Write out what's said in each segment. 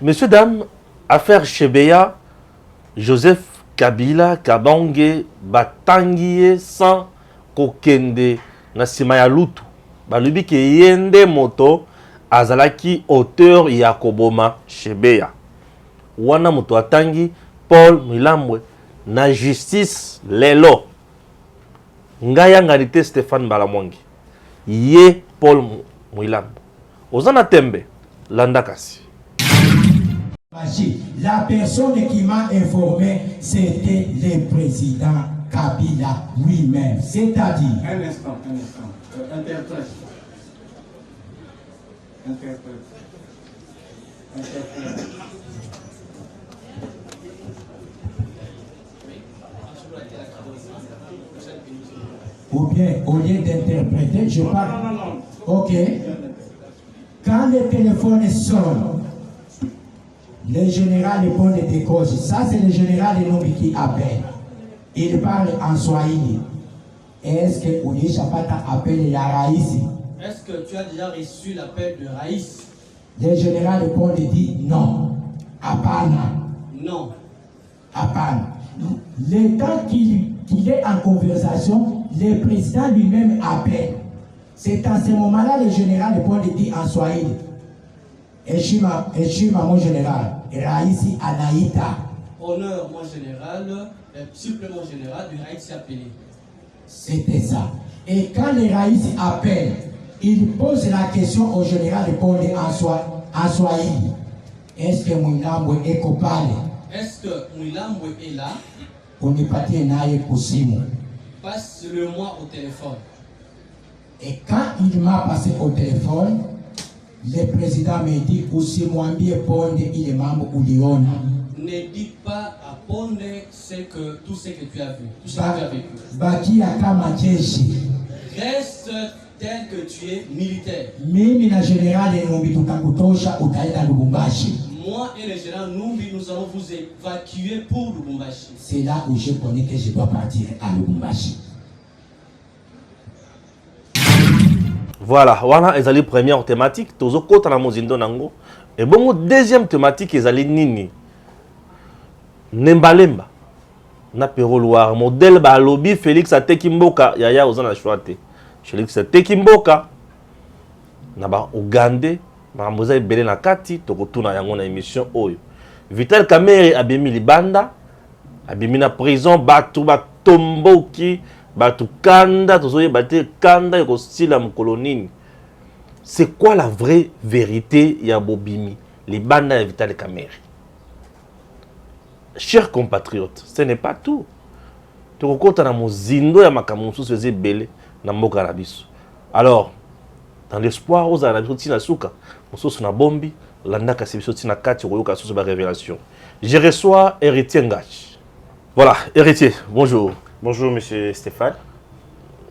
Messieurs, dames, affaire Chebeya, Joseph Kabila, Kabange, Batangiye, sans kokende, Nasimaya Lutu. Balubi ke yende moto, azalaki auteur Yakoboma Chebeya. Wana moto atangi, Paul Milambwe, na justice lelo. Ngaya nganite Stéphane Balamwangi. Ye Paul Milambwe. Ozana tembe, landakasi. La personne qui m'a informé, c'était le président Kabila lui-même. C'est-à-dire... Un instant. Interprète. Ou bien, au lieu d'interpréter, je parle... Non. Ok. Quand le téléphone sonne, le général répond des causes. Ça, c'est le général Enombi qui appelle. Il parle en Swahili. Est-ce que Ouli Chapata appelle la Raïs? Est-ce que tu as déjà reçu l'appel de Raïs? Le général répond et dit non. Apana. Non. Apana. Le temps qu'il est en conversation, le président lui-même appelle. C'est à ce moment-là le général répond et dit en Swahili. Eshima mon général. Raïsi Anaïta. Honneur, mon général, supplément général du Raïs appelé. C'était ça. Et quand le Raïs appelle, il pose la question au général répondre en Swahili. Est-ce que Mouilambwe est coupable? Est-ce que Mouilambwe est là? On n'est pas naïe Kousimou. Passe-le-moi au téléphone. Et quand il m'a passé au téléphone, le président me dit Kousimou Ambi Ponde, il est membre Ouliona. Ne dis pas à Ponde tout ce que tu as vu, tout ce que tu as vécu. Baki Akama Jeshi. Reste tel que tu es militaire. Mimi na général Enombi tutakutosha utaenda Lubumbashi. Moi et le général Numbi, nous allons vous évacuer pour Lubumbashi. C'est là où je connais que je dois partir à Lubumbashi. Voilà, voilà, ils allaient première thématique, tozo kota na mozindo nango. Et bon, deuxième thématique, ils allaient nini. Nembalemba. Na Peroloir, modèle ba lobby Félix Atekimboka, yaya ozana choate. Félix Atekimboka. Na ba Ougandais, maramboza ebele na kati, tokotuna yango na émission oyo. Vital Kamerhe abimi libanda, abimi na prison, batu ba tomboki. Batu kanda, tozoye bate kanda yoko style mkolonini. C'est quoi la vraie vérité ya Bobimi, les bandes de Vital Kamerhe? Chers compatriotes, ce n'est pas tout. Tokokota na mozindo ya makamusu seze belé na mboka na biso. Alors, dans l'espoir aux arabiso tina suka, mososo na bombi, landa kasibiso tina kati koyoka soso ba révélation. Je reçois Héritier Ngachi. Voilà, Héritier, bonjour. Bonjour Monsieur Stéphane,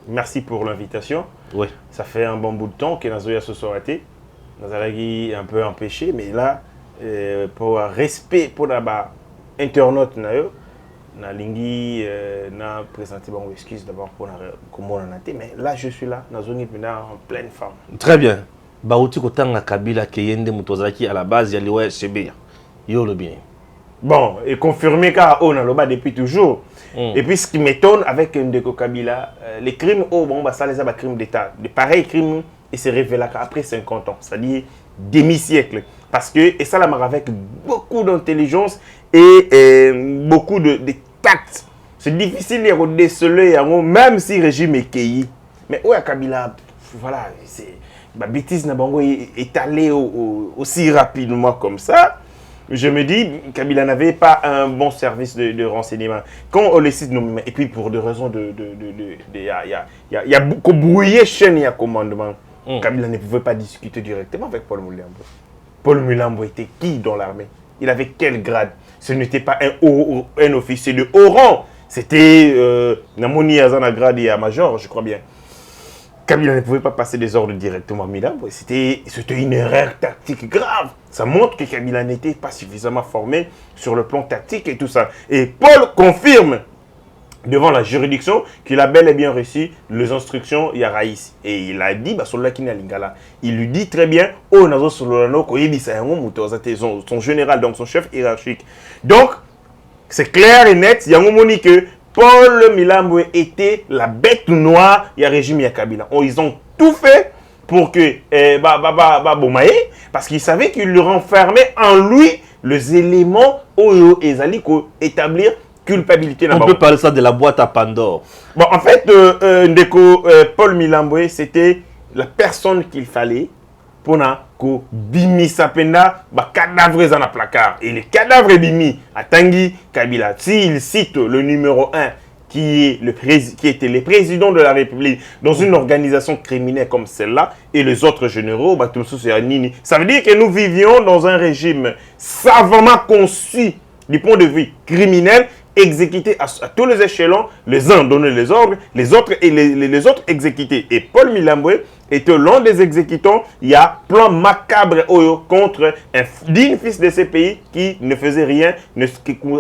merci pour l'invitation. Oui. Ça fait un bon bout de temps que Nazoya se soit raté. Nazaragi un peu empêché, mais là, pour respect pour la internaute, na lingi na présenté bon excuse d'abord pour comment on a été, mais là je suis là, Nazoni en pleine forme. Très bien. Bauti kotanga Kabila Keyende Mutozaki à la base ya liwa Chebeya. Yo le bien. Bon, et confirmé car on a le bas depuis toujours. Et puis ce qui m'étonne avec Ndeko Kabila, les crimes, ça les a crimes d'État. De pareils crimes, et se révèlent après 50 ans, c'est-à-dire demi-siècle. Parce que, et ça la avec beaucoup d'intelligence et beaucoup de tact. C'est difficile de déceler, même si le régime est cueilli. Mais où est Kabila? Voilà, la bêtise n'a pas étalé aussi rapidement comme ça. Je me dis, Kabila n'avait pas un bon service de renseignement. Quand on le cite, et puis pour des raisons il y a beaucoup brouillé chaîne, il y a commandement. Kabila ne pouvait pas discuter directement avec Paul Mulambwe. Paul Mulambwe était qui dans l'armée? Il avait quel grade? Ce n'était pas un officier de haut rang. C'était Namoni Azana grade et à major, je crois bien. Kabila ne pouvait pas passer des ordres directement à Milambwe. C'était une erreur tactique grave. Ça montre que Kabila n'était pas suffisamment formé sur le plan tactique et tout ça. Et Paul confirme devant la juridiction qu'il a bel et bien reçu les instructions Yaraïs. Et il a dit, bah, il lui dit très bien, oh, son général, donc son chef hiérarchique. Donc, c'est clair et net, il y a un moment que Paul Milambwe était la bête noire du régime Yakabila. Ils ont tout fait pour que Bomaye, parce qu'ils savaient qu'il le renfermait en lui les éléments où ils allaient établir culpabilité. On peut parler ça de la boîte à Pandore. Bon, en fait, Paul Milambwe, c'était la personne qu'il fallait pour que bimi sapena ba cadavre dans la placard. Et les cadavres bimi à Tanguy Kabila, s'il cite le numéro 1 qui était le président de la République dans une organisation criminelle comme celle-là, et les autres généraux, ça veut dire que nous vivions dans un régime savamment conçu du point de vue criminel, exécuté à tous les échelons, les uns donnaient les ordres, les autres exécutés. Et Paul Milambwe était l'un des exécutants. Il y a plan macabre contre un digne fils de ces pays qui ne faisait rien, ne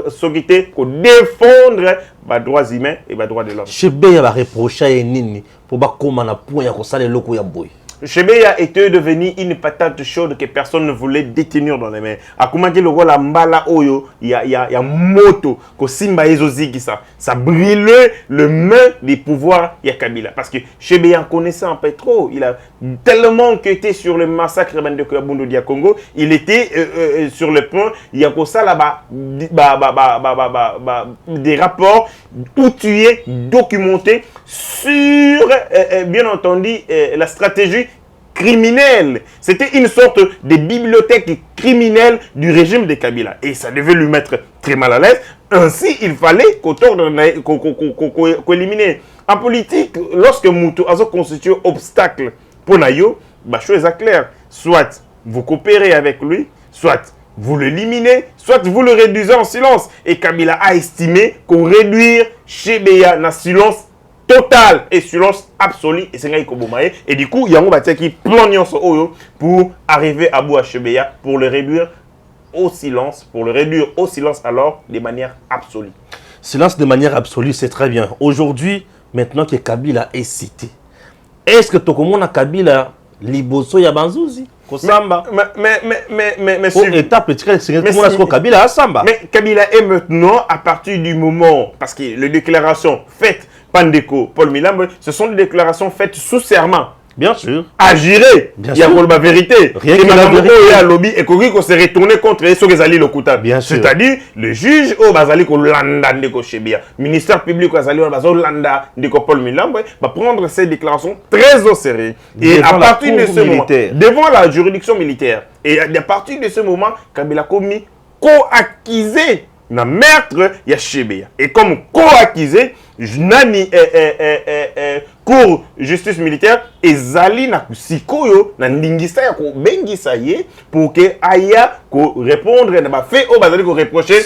s'occupait que défendre les droits humains et les droits de l'homme. Chebeya va reprocher à Nini pour pas comment on a point à ça les locaux ya boy. Chebeya était devenu une patate chaude que personne ne voulait détenir dans les mains. A comment dire le rôle la mbala oyo, il y a moto que simba ezozigi ça brûlait le main des pouvoirs ya Kabila parce que Chebeya connaissait un peu trop, il a tellement été sur le massacre de Koyabundo dia Congo, il était sur le point, il y a ça là-bas des rapports outillés, documentés sur bien entendu la stratégie criminelle. C'était une sorte de bibliothèque criminelle du régime de Kabila. Et ça devait lui mettre très mal à l'aise. Ainsi, il fallait qu'on élimine. En politique, lorsque Moutou a constitué obstacle pour Nayo, chose est claire. Soit vous coopérez avec lui, soit vous l'éliminez, soit vous le réduisez en silence. Et Kabila a estimé qu'on réduire Chebeya en silence total et silence absolu et c'est là qu'il et du coup il y a un qui plonge pour arriver à bout à Chebeya pour le réduire au silence alors de manière absolue. Silence de manière absolue, c'est très bien. Aujourd'hui, maintenant que Kabila est cité, est-ce que tu as Kabila liboso ya banzuzi Kosamba. Mais étape Kabila à Samba. Mais Kabila est maintenant à partir du moment parce que les déclarations faites Pandeko, Paul Milambwe, ce sont des déclarations faites sous serment. Bien sûr. Agiré. Il y a pour la vérité. Rien que la vérité. Il y a lobby et qu'on s'est retourné contre eux sur les alliés lokuta. Bien sûr. C'est-à-dire, le juge au Bazali ko landa ndeko Chebeya. Ministère public au Bazali au landa ndeko Paul Milambwe va prendre ces déclarations très au sérieux. Et à partir de ce moment, devant la juridiction militaire, et à partir de ce moment, Kabila commis co-accusé na meurtre ya Chebeya. Et comme co-accusé, nani cour justice militaire ezali na kusikoyo na ndingisa ya ko bengisa ye pour que aya ko répondre na ba fait au bazali ko reprocher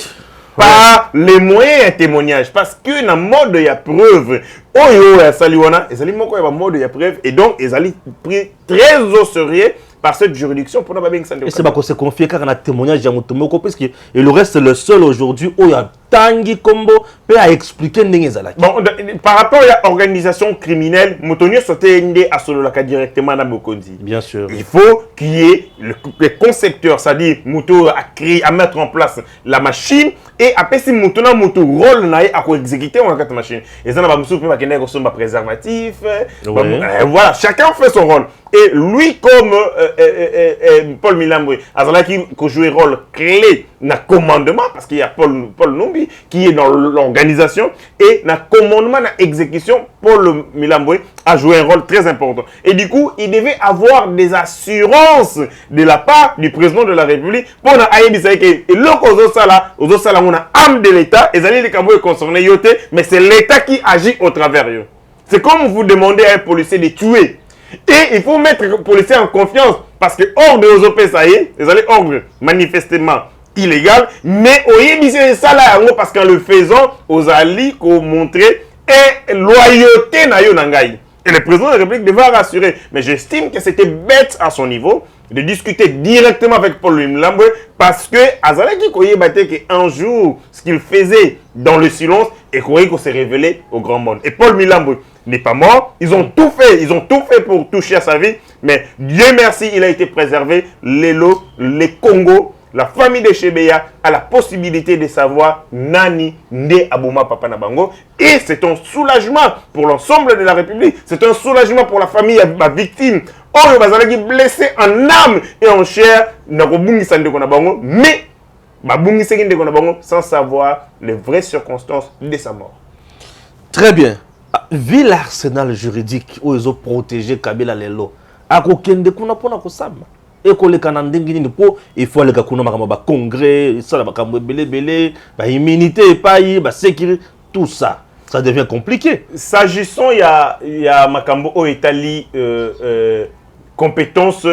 par les moyens de témoignage parce que na mode ya preuve oyo ya saliwana ezali moko ya mode ya preuve et donc ezali pris très au sérieux par cette juridiction pour ne pas bien que ça. Et c'est pas qu'on se confie car on a témoignage à Moutomoko parce que et le reste c'est le seul aujourd'hui où il y a Tanguy Kombo peut expliquer n'engezala. Bon, par rapport à l'organisation criminelle, Moutonio sautait à Sololaka directement dans Mokondi. Bien sûr. Il faut qu'il y ait le concepteur, c'est-à-dire Mouto a créé, à mettre en place la machine et après si Mouto na Mouto rôle na à exécuter on a cette machine. Et ça n'a pas besoin de faire un préservatif. Voilà, chacun fait son rôle. Et lui comme Paul Milambwe, qui joue un rôle clé dans le commandement parce qu'il y a Paul Numbi qui est dans l'organisation et dans le commandement, dans l'exécution, Paul Milambwe a joué un rôle très important. Et du coup, il devait avoir des assurances de la part du président de la République pour nous dire que l'autre on a âme de l'État et les Cambouis concernés, mais c'est l'État qui agit au travers eux. C'est comme vous demandez à un policier de tuer. Et il faut mettre le policier en confiance parce que ordre aux OP, ça y est, les ordres manifestement illégal, mais au c'est ça là parce qu'en le faisant, aux alliés qu'on montrer et loyauté na yo nangai. Et le président de la République devait rassurer. Mais j'estime que c'était bête à son niveau de discuter directement avec Paul Milambwe parce que Azalaki Koyebate qu'un jour, ce qu'il faisait dans le silence et qu'on s'est révélé au grand monde. Et Paul Milambwe n'est pas mort, ils ont tout fait pour toucher à sa vie, mais Dieu merci, il a été préservé. Lelo, les Congo, la famille de Chebeya a la possibilité de savoir Nani Nde Abouma Papa Nabango. Et c'est un soulagement pour l'ensemble de la République. C'est un soulagement pour la famille de ma victime. Oh, bazalaki blessé en âme et en chair. Nakobungisa Ndeko Nabango. Mais, babungisa Ndeko Nabango sans savoir les vraies circonstances de sa mort. Très bien. Vu l'arsenal juridique où ils ont protégé Kabila Lelo, à kokende kuna pona kosama. Et qu'on les canandingi ni po, il faut aller kakuna makamba congrès, ça la makambo belé, ba immunité pas ba sécurité, tout ça, ça devient compliqué. S'agissant il y a makambo au Italie compétence,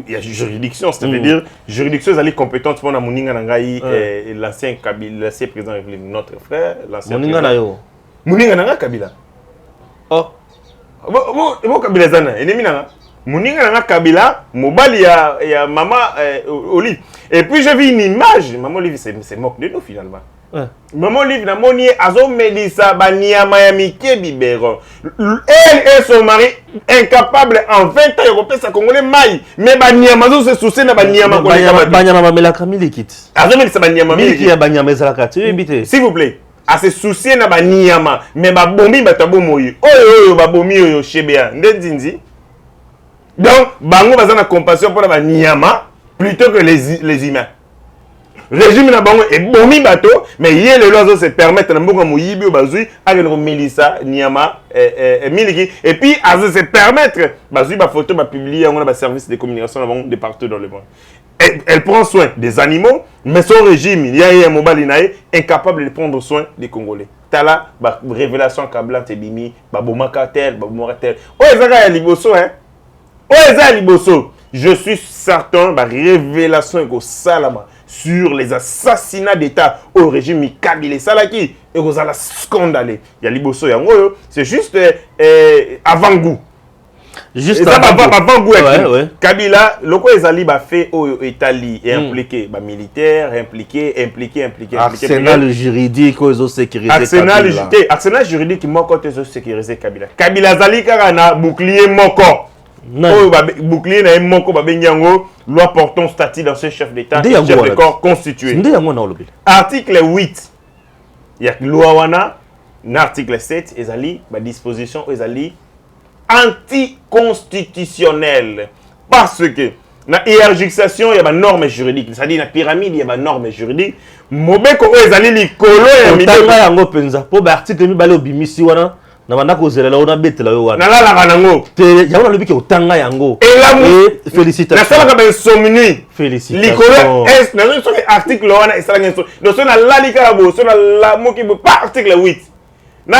il y a juridiction, c'est-à-dire juridiction c'est les compétences pour na Moninga Nangai l'ancien Kabila, l'ancien président de la République, notre frère, l'ancien Moninga na yo. Moninga Nanga Kabila. Oh. Bo Kabila zana, ennemi nanga. Moninga Nanga Kabila, mobali ya maman Olive. Et puis j'ai vu une image, maman Olive c'est moque de nous finalement. Maman Olive na moni azo medisa baniama ya mike bibero. Elle et son mari incapable en 20 ans de repérer sa congolais maï. Mais baniama zo se soucier na baniama ko baniama bamelaka milikit. Azo medisa baniama miliki ya baniama ezalaka tu invité. S'il vous plaît. À se soucier na baniama mais ba bombi batabo moyi. Oyo ba bomi oyo Chebeya ndenzinzi. Donc, bango baza na compassion pour la Niyama plutôt que les humains. Régime na bango est bomi bateau, mais yé les lois se permettent na mbongo moyibi ou bazui avec le Melissa Niyama miliki et puis à se permettre bazui ba photo ba publier on a ba service de communication de partout dans le monde. Elle prend soin des animaux, mais son régime, il y a un mobile incapable de prendre soin des Congolais. Tala ba révélation Kabila Tebimi, ba bomaka tel, ba bomaka tel. Oh ezaka ya liboso hein. Je suis certain que la révélation est salama sur les assassinats d'État au régime Kabila Salaki et aux ala scandalé. Il y a Liboso Yango, c'est juste avant-goût. Juste avant-goût. Kabila, le quoi ezali ba fait au Italie est impliqué, ba militaire, impliqué. Arsenal juridique aux sécurités. Arsenal juridique moko aux sécurités Kabila. Kabila zali kaka na bouclier moko. Bouclier na moko babengango loi portant statut dans ce chef d'État, chef de corps constitué. Article 8. Il y a loi wana, article 7 ezali ba disposition ezali anticonstitutionnelle parce que na hiérarchisation il y a ba normes juridiques, c'est-à-dire na pyramide il y a ba normes juridiques. Mobeko ezali likolo ya mitanga yango penza po ba article mi balo bimisi wana. Na kozela ona betela yo wana. Na la nango. Te yango na lobiki otanga yango. Et félicitations. Na sala ka ben somni. Félicitations. Likolo est na so article wana esala ngenso. Do so na la lika bo so na la moki pas article 8. Na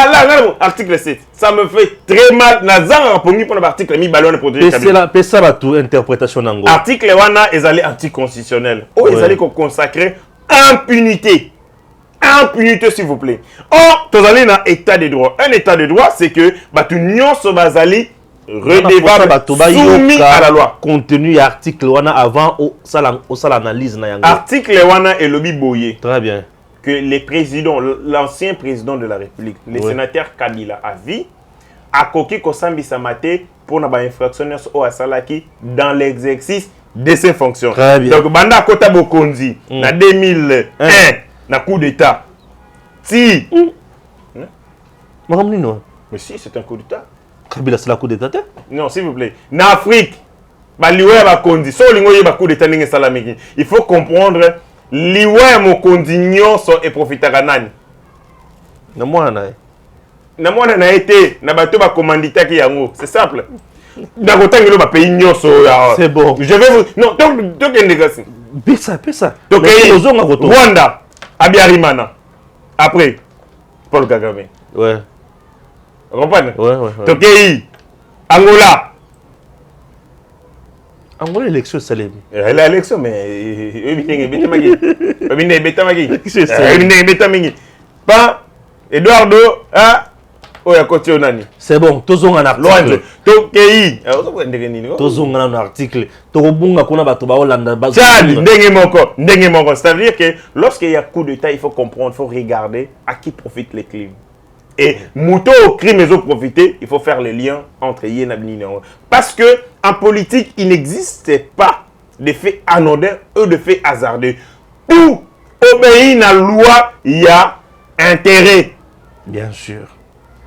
article 7. Ça me fait très mal na zanga pongi pour l'article mi balone protéger. C'est la pesa ba tout interprétation nango. Article wana ezali anticonstitutionnel. O ezali ko consacrer impunité. Impunité, s'il vous plaît. Or, tu as un état de droit. Un état de droit, c'est que l'union se basali redevable soumis à la loi. Contenu article wana avant au l'analyse na yango. Article wana et lobby boyé. Très bien. Que les présidents, l'ancien président de la République, le sénateur Kabila a vie, a coqué Kosambi Samate pour na ba infractionnaire au Asalaki dans l'exercice de ses fonctions. Très bien. Donc, Banda Kota Bokonzi, na 2001. Na coup d'état. Si. Mais si, c'est un coup d'état. Kabila, c'est la coup d'état. Non, s'il vous plaît. En Afrique, il faut comprendre liwe mo condition et profiter nani. Na mwana na été na bato ba commandita ki yango. C'est simple. Nakotangelo ba pays nyonso. C'est bon. Je vais vous non, donc négocier. Pesa. Donc Rwanda Abiyarimana. Après, Paul Kagame. Ouais. Vous comprenez? Ouais. Tokei, Angola. Angola, l'élection, c'est l'élection, mais... Pas Eduardo, Oh ya côté onani. C'est bon, tozonga un Loange. article. Tokei. Alors ça ndenge nini? Tozonga un article. Tokobunga kuna bato ba Hollande ba. Tchad, ndenge moko. Ça veut dire que lorsqu'il y a coup d'état, il faut comprendre, il faut regarder à qui profitent les crimes. Et Mouto au crime, ils ont profité, il faut faire le lien entre Yen et Nini. Parce que en politique, il n'existe pas de faits anodins ou de faits hasardeux. Pour obéir à la loi, il y a intérêt. Bien sûr.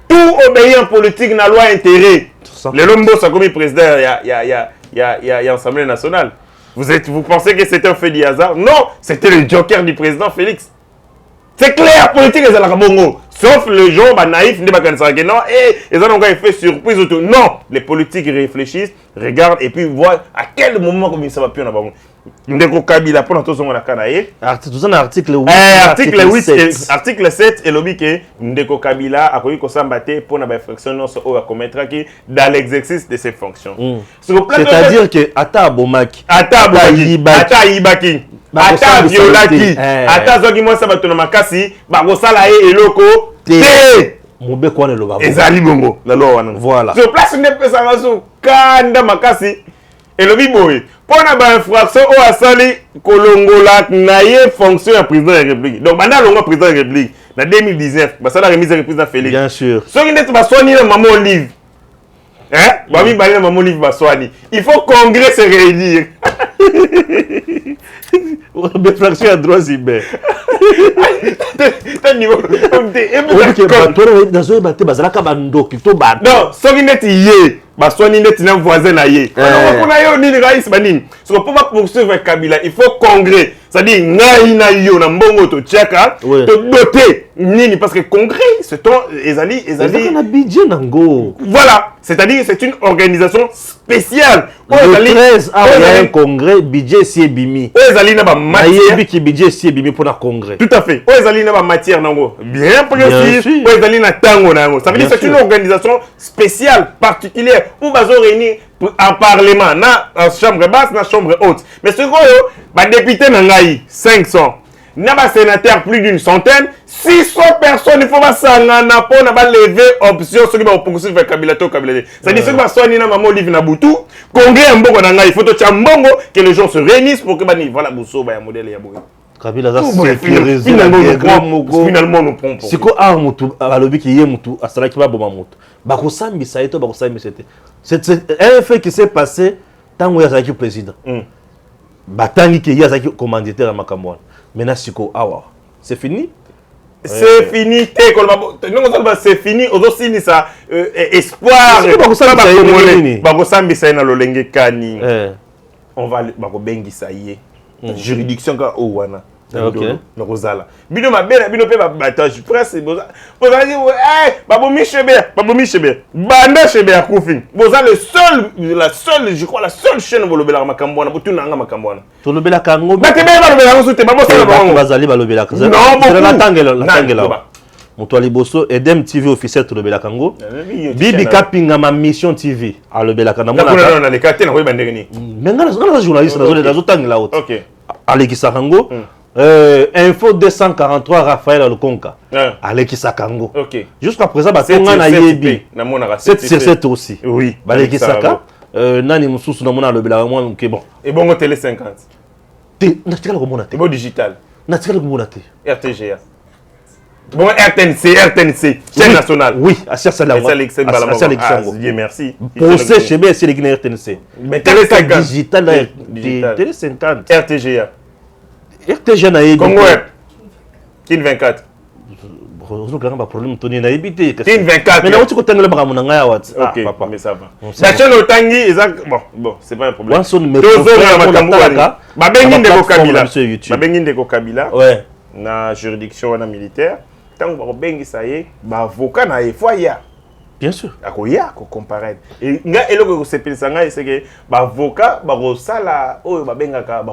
Tout obéir en politique à la loi intérêt. Le Lombo, ça comme président, il y a l'Assemblée nationale. Vous pensez que c'était un fait du hasard? Non, c'était le joker du président Félix. C'est clair, politique, c'est la bongo. Sauf les gens naïfs, non, et ils ont encore fait surprise. Non, les politiques réfléchissent, regardent et puis voient à quel moment ça va plus en avoir. Ndeko Kabila pour notre son article 8. Article 7 et lobby que Ndeko Kabila a connu qu'on s'embattait pour la infraction au commettre dans l'exercice de ses fonctions. C'est-à-dire que ata bomaki, ata ibaki, ata violaki, ata zogi mo sabato na makasi, ba kosala e eloko te. Mobe kwa ne loba. Ezali bongo la loi wana. Voilà. Sur place ne pesa maso kanda makasi. Et le biboy, pour la infraction au asali kolongola na ye fonction ya président de la République. Donc banda longo président de la République na 2019, ba sala remise du président Félix. Bien sûr. Ce qui n'est pas soigné na maman Olive. Hein? Bami bali na maman Olive ba soigné. Il faut congrès se réunir. Infraction à droit zibé. T'as niveau. Non, ce qui n'est yé. Baswani net na voisin na ye. On a yo ni rais banini. So pour pas poursuivre Kabila, il faut congrès. C'est-à-dire ngai na yo na mbongo to cheka, to doter nini parce que congrès c'est ton ezali na budget nango. Voilà, c'est-à-dire c'est une organisation spéciale. Le 13 a un congrès budget si bimi. Ezali na ba matière qui budget si bimi pour na congrès. Tout à fait. Ezali na ba matière nango. Bien précis. Ezali na tango nango. Ça veut dire c'est une organisation spéciale particulière. Où va se réunir en parlement, en chambre basse, dans chambre haute. Mais ce que les députés n'ont 500, les sénateurs plus d'une centaine, 600 personnes, il faut pas s'engager pour lever option ce qui va poursuivre Kabila to Kabila. C'est-à-dire que ce qui va soigner na maman Olive na Boutou, congrès mbongo na ngai, il faut que mbongo que les gens se réunissent pour que bani voilà bousso ba modèle ya boy. Kabila za finalement nous prend. C'est quoi a mutu alobi ki ye mutu asala ki ba boma mutu. Bakosambisa eto bakosambisa te. C'est un fait qui s'est passé tant ya zaki président. Batangi ki ya zaki commanditaire à Makamwana. Maintenant siko awa. C'est fini? C'est fini, c'est fini. Aujourd'hui, ça espoir. Bakosambisa na lolenge kani. On va bakobengisa ye. Juridiction ka owana. Ok. Le Rosala. Bino ma belle, bino pe batage presse. Vous allez babomi chebe. Banda chebe à Koufin. Vous êtes la seule chaîne où le Makambwana, vous tournez en Makambwana. Tout le bel Kango. Bah, t'es bien Moutouali Bosso, Edem TV officiel tout le Belakango. Bibi Kapinga ma mission TV à le Belakango. On a les cartes, on a les mais on a journaliste dans les autres là. Ok. Aleki Sakango. Info 243 Raphaël Lukonka. Aleki Sakango. Ok. Jusqu'à présent, on a Yebi. 7 sur 7 aussi. Oui. Aleki Saka. Nani Moussous na le Belakango. Bon. Et bon, télé 50. C'est bon digital. RTGA. Bon, RTNC, chaîne nationale. Oui, à Dieu merci. Pour ce chemin, c'est les RTNC. Mais télé 50. Digital, télé 50. RTGA. RTGA n'a pas Congo Kin 24. On a un problème, Tony n'a évité. Kin 24. Mais là, tu connais le bras, mon angaya, ok, papa, mais ça va. La chaîne au Tangi, bon, c'est pas un problème. Babengin de Kabila. Ouais. Na juridiction militaire. Tant que bengi ça y est, avocat na foya. Bien sûr. Akoya ko comparaître. Et nga eloko ko sepelisa nga c'est que avocat ba sala oyo ba bengaka ba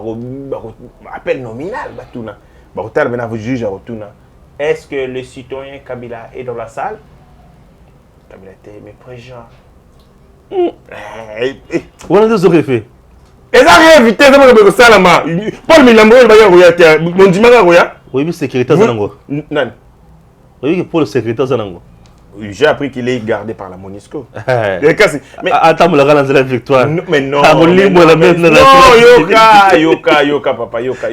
appel nominal batuna. Ba tala bena juge rotuna. Est-ce que le citoyen Kabila est dans la salle? Kabila était mais président. On a des autres faits. Et ça réinvité ça ba ko sala ma. Paul Milambo ba ya roya mon dimanga roya. Oui, mais sécurité Zanango. Nan. Oui, pour le secrétaire Zanango. J'ai appris qu'il est gardé par la MONUSCO. Mais attends, la victoire. Mais non. Yoka, papa, Yoka.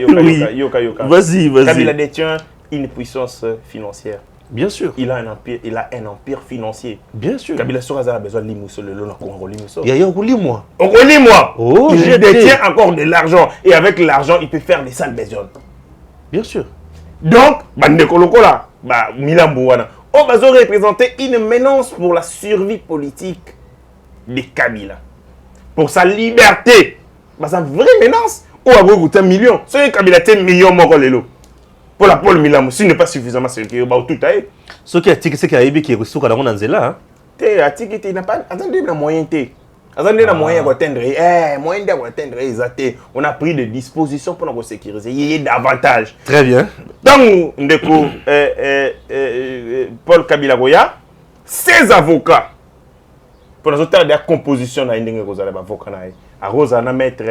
Vas-y. Kabila détient une puissance financière. Bien sûr. Il a un empire financier. Bien sûr. Kabila Soraza a besoin de l'imousso, le long on Il y a moi. Oh, il détient encore de l'argent. Et avec l'argent, il peut faire des sales besognes. Bien sûr. Donc, Bande Kolokola, Milambouana, on va représenter une menace pour la survie politique de Kabila. Pour sa liberté. C'est une vraie menace. Ou à vous un million. C'est Kabila a un million de pour la Paul Milamou, s'il n'est pas suffisamment sécurité, tout a été. Ce qui a été qui a été qui est reçu quand on a là. Il n'a pas. Attendez, la moyen T. Attendez, la moyen d'atteindre. Moyen d'atteindre. On a pris des dispositions pour nous sécuriser. Il y a davantage. Très bien. Donc, Paul Kabila Goya, ses avocats, pour nous autres, la composition de l'avocat, à Rosa, maître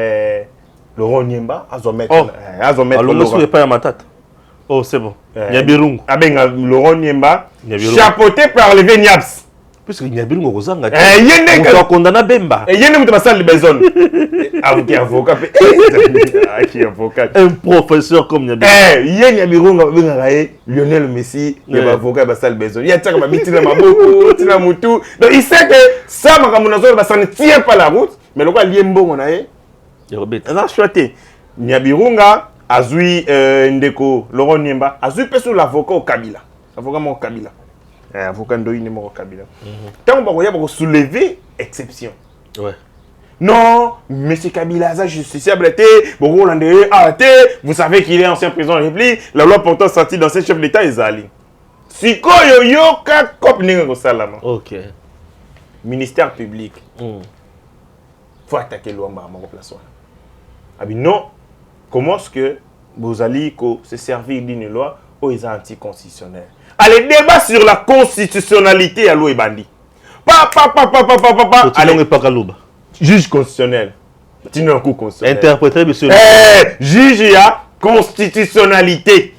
Laurent Niemba, à mettre Laurent pas à ma tête. Oh, c'est bon. Nyabirungu. Laurent Niemba, chapeauté par le Véniaps. Puisque Nyabirungu Kozanga. On doit condamner Bemba. Et il y a une salle de besoin. Avocat. Un professeur comme Nyabirungu. Il y a Nyabirungu, Lionel Messi, il y a un avocat de salle de besoin. Il y a un avocat Maboko, Tina Moutou. Donc il sait que ça, ça ne tient pas la route. Mais le quoi, Liembo, on a eu. On a choisi. Nyabirunga. Azui Ndeko, Laurent Niemba, Azui Pesso l'avocat au Kabila. Avocat au Kabila. Avocat Ndoïne au Kabila. Tant qu'on va soulever exception. Ouais. Non, M. Kabila, ça justiciable était, vous savez qu'il est ancien président de la République, la loi portant sortie d'ancien chef d'État est allé. Si yo ka kop ningo salama. OK. Ministère public. Faut attaquer loi à place. Non. Comment est-ce que vous allez se servir d'une loi où ils sont anticonstitutionnels? Allez, débat sur la constitutionnalité à l'eau et bandi. Allez, pas Kalouba. Juge constitutionnel. Tu n'as un coup constitutionnel. Interpréter, monsieur. Juge, il y a constitutionnalité.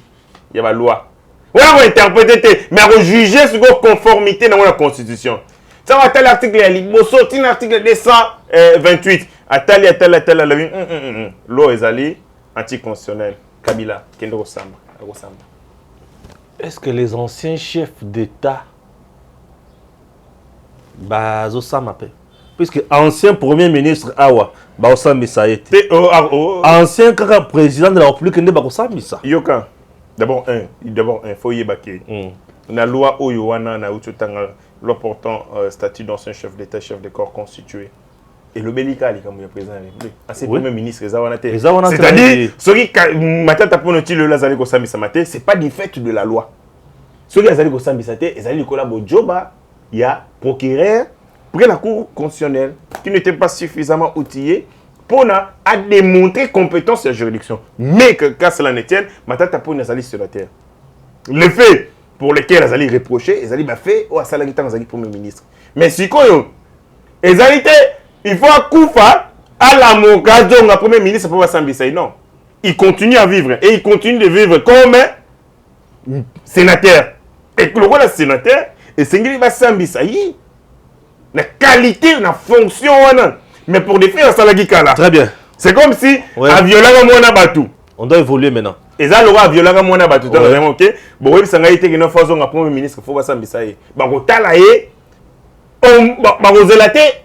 Il y a la loi. On va interpréter, mais on va juger sur la conformité dans la constitution. Ça va tel article, il y a l'article 228. À tel, l'eau est allée. Anticonstitutionnel, Kabila, Kendo Samba. Est-ce que les anciens chefs d'État, puisque ancien premier ministre Awa, Osama Saïd, ancien président de la République, Osama Yoka, d'abord un, faut y baquer. La loi Oyoana, na loi portant statut d'ancien chef d'État, chef de corps constitué. Et le Belika, il est président de la République. C'est le premier ministre, c'est-à-dire, ce n'est pas du fait de la loi. Ce qui est il y a procureur pour la Cour constitutionnelle qui n'était pas suffisamment outillé pour démontrer compétence de la juridiction. Mais que quand cela ne tienne, sur la terre. Les faits pour lesquels ils allaient reprocher, ils allaient fait au premier ministre. Mais si il faut un coup à la Mokazo, le premier ministre pour Sambisa. Non. Il continue à vivre. Et il continue de vivre comme sénateur. Et le rôle de sénateur, et c'est qu'il va Sambisa. La qualité, la fonction. Mais pour des faits, ça la Très bien. C'est comme si, à violer mon abatou. On doit évoluer maintenant. Et ça, le roi a violé mon abatou. Ok. Bon, oui, ça a été une façon de premier ministre. Il faut Sambisa. Bon,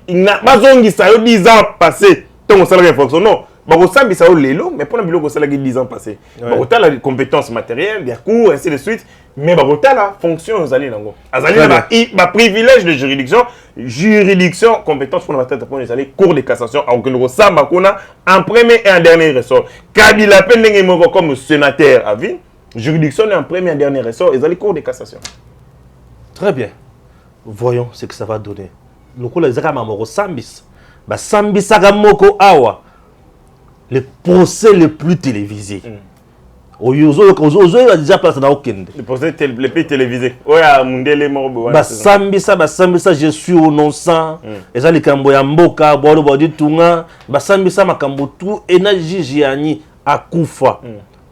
il n'a pas 10 ans passés. Tant salaire fonction non. Ça lélo, mais pour le salaire 10 ans passés. La compétence matérielle, des cours, ainsi de suite. Mais la fonction aux alliés. Il a privilège de juridiction, compétence pour les alliés, cours de cassation, en premier et en dernier ressort. Kabila peine comme sénateur à vie, juridiction en premier et en dernier ressort, ils allaient cours de cassation. Très bien. Voyons ce que ça va donner. Le procès le plus télévisé. Il a déjà place dans aucun. Le procès le plus télévisé. Sambisa, je suis au non-sang. Et ça, les Kamboya Mboka, Bodo Tunga, Sambisa, Makambo, tout, et na Jijiani, Akufa.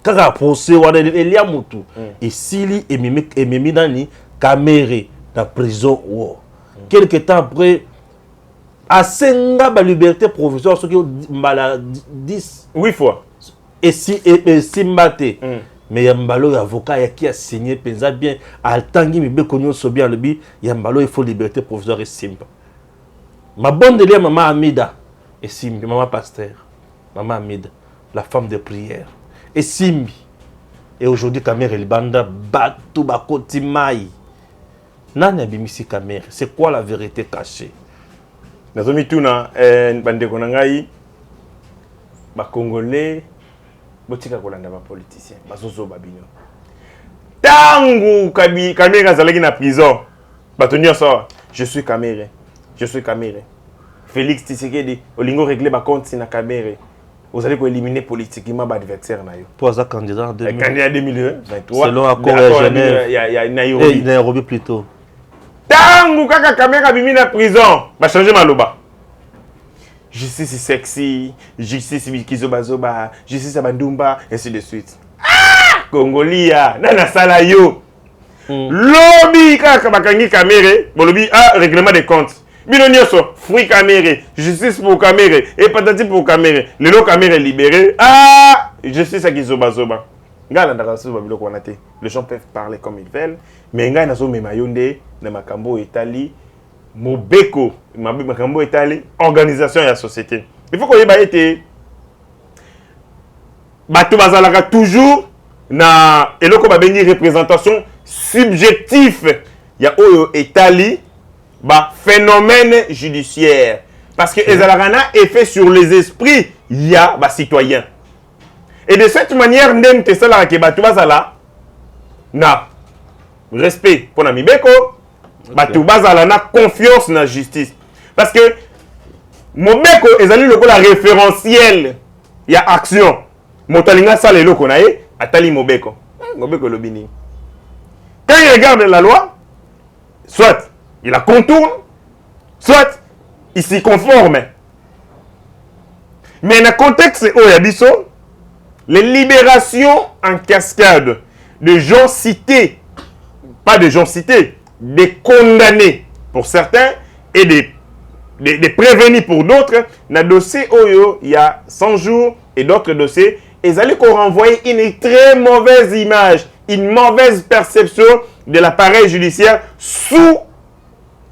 Kaka procès, il y a Moutou. Et Sili, et Mimidani, Kamere. la prison. Wow. Quelque temps après, à Senga, la liberté provisoire, ce qui est 10. 8 fois. Et Simbate. Mais Yambalo, avocat, qui a signé, pensa bien, à Tangi, mais bien connu, bien le bi, Yambalo, il faut liberté provisoire et Simba. Ma bonne délire, maman Amida, et Simbi, maman pasteur, maman Amida, la femme de prière, et Simbi. Et aujourd'hui, Kamere Libanda, Batou Bakoti Maï. Nani abimisi Kamere, c'est quoi la vérité cachée? Nazomi tuna, bande konangai, ba Congolais, botika kolanda ba politicien, bazozo babino. Tangu Kamere azalaki na prison, batonio ça, je suis Kamere. Je suis Kamere. Félix Tshisekedi, olingo régler ba compte na Kamere. Vous allez éliminer politiquement l'adversaire na yo. Pour ça candidat en 2000. Candidat 2023. Selon l'accord de Genève. Il y a Nairobi. Nairobi plutôt. Tangu kaka Kamere abimi na prison, ba changer maloba. Justice sexy, justice kizobazoba, justice abandumba, ainsi de suite. Ah! Congolia, nana sala yo. Lobby kaka bakangi Kamere, bon lobby règlement des comptes. Bino nyoso, fruit Kamere, justice pour Kamere, et patati pour Kamere. Le lot Kamere libéré. Ah! Justice à kizobazoba. Ngala ndakaso babilo ko wanate. Les gens peuvent parler comme ils veulent, mais ngai nazo memayonde na makambo etali. Mobeko, makambo etali, organisation et la société. Il faut qu'on y ait bato bazalaka toujours na eloko babengi représentation subjectif. Ya oyo etali ba phénomène judiciaire parce que ezalaka na effet sur les esprits ya ba citoyens. Et de cette manière ndem te sala ke bato bazala na respect pour na mibeko. Batou bazala na confiance na justice parce que mobeko ezali lokola référentiel ya action motalinga sala eloko na ye atali mobeko lobini quand il regarde la loi soit il la contourne soit il s'y conforme mais dans le contexte où il y a biso les libérations en cascade de gens cités pas de gens cités des condamnés pour certains et des prévenus pour d'autres. Dans le dossier Oyo, il y a 100 jours et d'autres dossiers. Ils allaient qu'on renvoie une très mauvaise image, une mauvaise perception de l'appareil judiciaire sous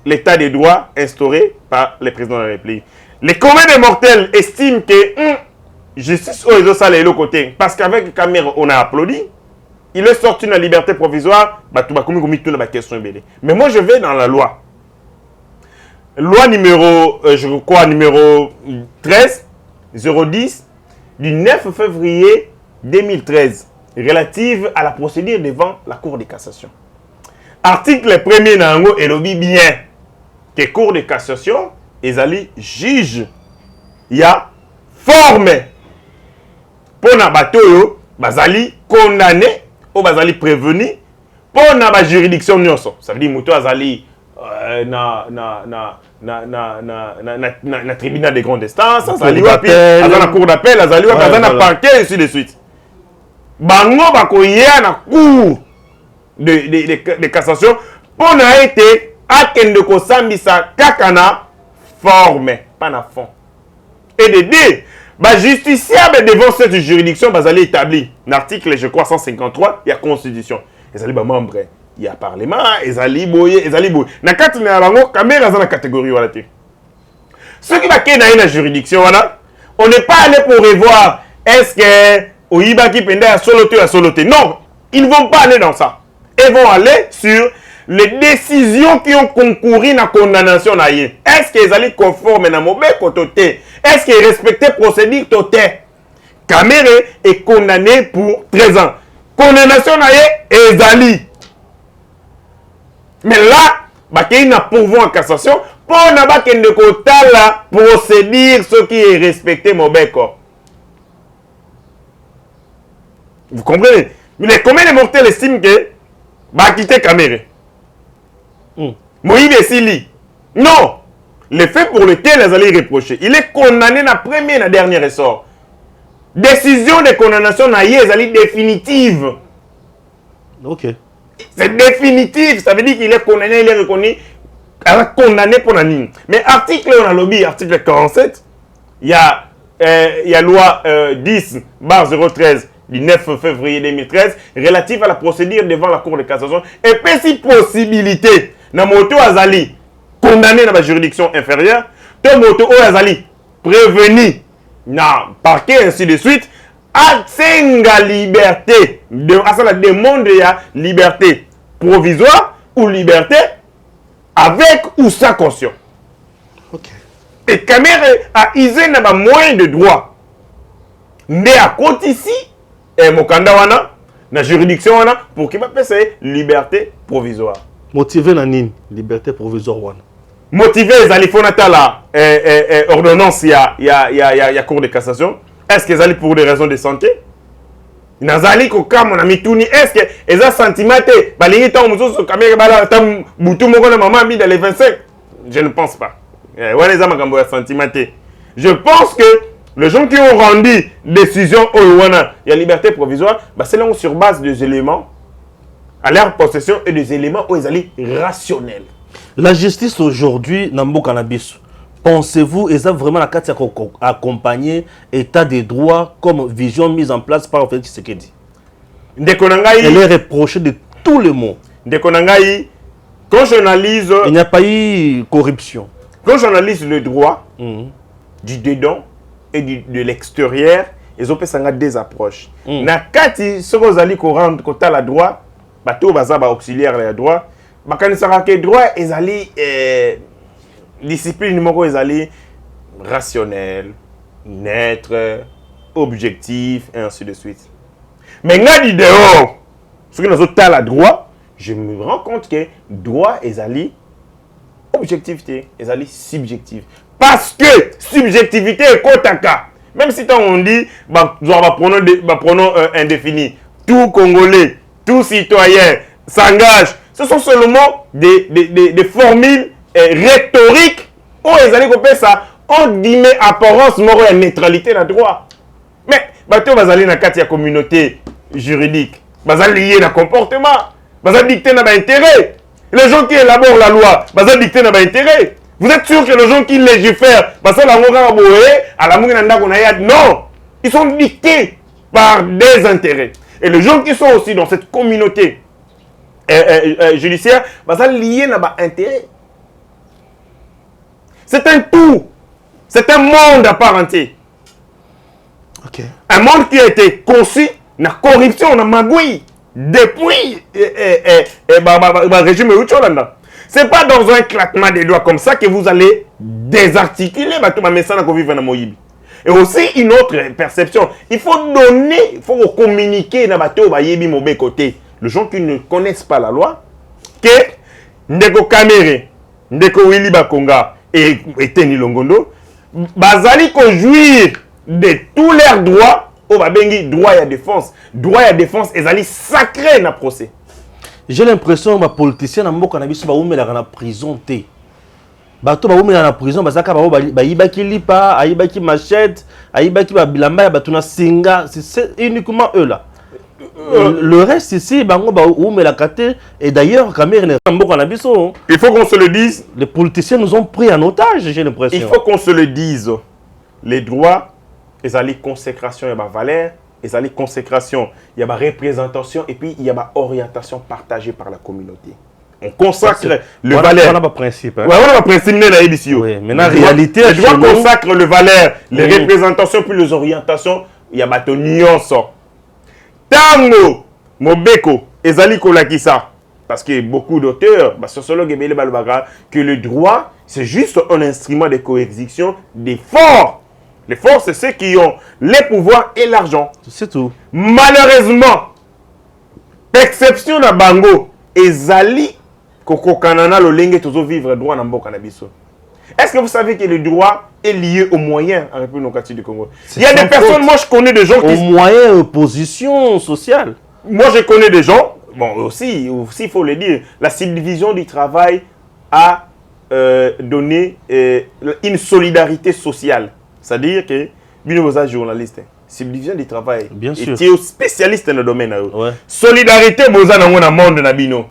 l'état des droits instauré par le président de la République. Les communs des mortels estiment que justice Oyo ça est le côté parce qu'avec Kamere on a applaudi. Il est sorti de la liberté provisoire, mais moi je vais dans la loi. Loi numéro, je crois, numéro 13, 010, du 9 février 2013, relative à la procédure devant la Cour de cassation. Article 1er nango elobi bien que Cour de cassation, ezali juge, il y a forme pour na batoyo, bazali condamné, ou bazali prévenu pour na juridiction nyonso. Ça veut dire muto azali na tribunal de grande instance, azali wapi, azana cour d'appel, azali wapi, azana parquet, ainsi de suite. Bango bakoya na cour de cassation pour na été akende ko sambisa kakana forme, pas na fond. Et de deux, justiciable devant cette juridiction, bazali établi. L'article, je crois, 153, il y a constitution. Ils allaient membre, il y a parlement, ils allaient boyer, ils allaient boyer. Dans 4 ans, Kamere dans la catégorie, voilà. Ceux qui va dans la juridiction, voilà, on n'est pas allé pour revoir est-ce que Oyiba qui pendait à soloté. Non, ils ne vont pas aller dans ça. Ils vont aller sur les décisions qui ont concouru à la condamnation. Est-ce qu'ils allaient conformes à Mobeko Toté? Est-ce qu'ils respectaient la procédure Toté? Kamere est condamné pour 13 ans. Condamnation est Ezali. Mais là, il y a un pourvoi en cassation pour la procédure ce qui est respecté Mobeko. Vous comprenez? Mais les communs des mortels estiment que va quitter Kamere. Moïse Sili. Non. Le fait pour lequel les allaient reprocher, il est condamné dans le premier et dans le dernier ressort. Décision de condamnation na définitive. Ok. c'est définitif. Ça veut dire qu'il est condamné, il est reconnu. Elle est condamné pour la ligne. Mais article, on a lobby, article 47, il y a loi 10/013 du 9 février 2013 relative à la procédure devant la Cour de cassation. Et puis si possibilité, na moto azali condamné dans la juridiction inférieure, to moto azali prévenu na parquet ainsi de suite, attenga liberté, à la demande de la liberté provisoire ou liberté avec ou sans caution. Ok. Et Cameroun a usé un moyen de droit. Mais à côté ici, Mokanda wana, na juridiction wana, pour qu'il m'appelle liberté provisoire. Motivé na nini liberté provisoire wana. Motivé les alifonata la ordonnance il y a cour de cassation. Est-ce qu'ils allaient pour des raisons de santé? Nazali ko kama na mituni est-ce que eza sentimenté balingi tant muso kamera bala tam butu moko na maman mi dans les 25? Je ne pense pas. Ouais les amagambo ya sentimenté. Je pense que les gens qui ont rendu décision au wana il y a liberté provisoire, bah c'est là sur base des éléments à leur possession et des éléments où ils allaient rationnels. La justice aujourd'hui dans le cannabis. Pensez-vous, est-ce vraiment la carte accompagner état des droits comme vision mise en place par Félix Tshisekedi? Elle est reprochée de tous les mots. Quand j'analyse... Il n'y a pas eu corruption. Quand j'analyse le droit du dedans et de l'extérieur, ils ont fait des approches. Na kati, ce que vous allez rendre côté la droit, bateau bazaba auxiliaire la droit, bakanisaka que droit ils allaient discipline numéro ils allaient rationnel, neutre, objectif et ainsi de suite. Mais nga di dehors, ce que nous avons la droit, je me rends compte que droit ils allaient objectivité, ils allaient subjectif. Parce que subjectivité est kotaka. Même si on dit pronom indéfini, tout Congolais, tout citoyen s'engage. Ce sont seulement des formules rhétoriques où ils allaient couper ça en guillemets apparence morale et neutralité dans le droit. Mais bateau va aller dans la communauté juridique, va lier dans le comportement, va dicter dans l'intérêt. Les gens qui élaborent la loi, va dicter dans l'intérêt. Vous êtes sûr que les gens qui légifèrent, non, ils sont dictés par des intérêts. Et les gens qui sont aussi dans cette communauté judiciaire, ça lié à intérêt. C'est un tout. C'est un monde à part entière. Okay. Un monde qui a été conçu dans la corruption, dans la magouille, depuis le régime Ucholanda. Ce n'est pas dans un claquement des doigts comme ça que vous allez désarticuler le message qu'on vit dans Moïbi. Et aussi une autre perception. Il faut donner, il faut communiquer dans le côté. Les gens qui ne connaissent pas la loi, que Ndeko Kamere, Ndeko Willy Bakonga et Teni Longondo, bazali ko jouir de tous leurs droits, au babengi droit à défense. Droit à défense, ils allaient sacré dans le procès. J'ai l'impression que les politiciens dans le cannabis sont en prison. Bato ba umela na prison bazaka ba yibaki lipa, ayibaki machette, ayibaki ba bilamba ba tuna singa, c'est uniquement eux là. Le reste ici bango ba umela kate et d'ailleurs Cameroun il faut qu'on se le dise, les politiciens nous ont pris en otage, j'ai l'impression. Il faut qu'on se le dise. Les droits, ils allaient consécration, il y a ma valeur, ils allaient consécration, il y a ma représentation et puis il y a ma orientation partagée par la communauté. On consacre le valeur. On n'a pas principe. Hein? Ouais, on n'a pas principe dans l'édition. Oui, mais la réalité, je dois consacre le valeur, les représentations puis les orientations. Il y a ma nuance. Tango, Mobeko, Ezali Kolakisa. Parce que beaucoup d'auteurs, sociologues et que le droit, c'est juste un instrument de coercition des forts. Les forts, c'est ceux qui ont les pouvoirs et l'argent. C'est tout. Malheureusement, perception de Bango, Ezali vivre droit dans le cannabis. Est-ce que vous savez que le droit est lié aux moyens en République démocratique du Congo? Il y a des personnes, moi je connais des gens qui... Aux moyens, position sociale. Moi je connais des gens, bon aussi il faut le dire, la subdivision du travail a donné une solidarité sociale. C'est-à-dire que, vous êtes journaliste, subdivision du travail. Bien sûr. Et tu es spécialiste dans le domaine. Ouais. Solidarité, boza dans le monde nabino.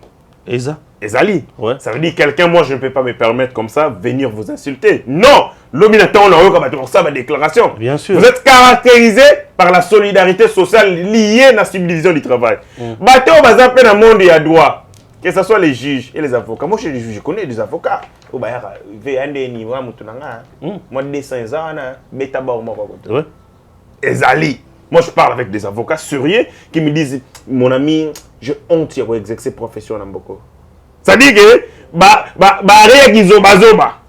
Eza. Ezali. Ouais. Ça veut dire quelqu'un, moi je ne peux pas me permettre comme ça venir vous insulter. Non. L'obinaton, on a eu pour ça ma déclaration. Bien sûr. Vous êtes caractérisé par la solidarité sociale liée à la subdivision du travail. Bateau, bazar dans le monde, il y a droit. Que ce soit les juges et les avocats. Moi, je connais des avocats. Moi, 200 ans, bêta ba Ouais. Ezali. Moi, je parle avec des avocats sérieux qui me disent, mon ami, j'ai honte d'exercer profession en Mboko. Ça dit que, arrête gizo bazoba.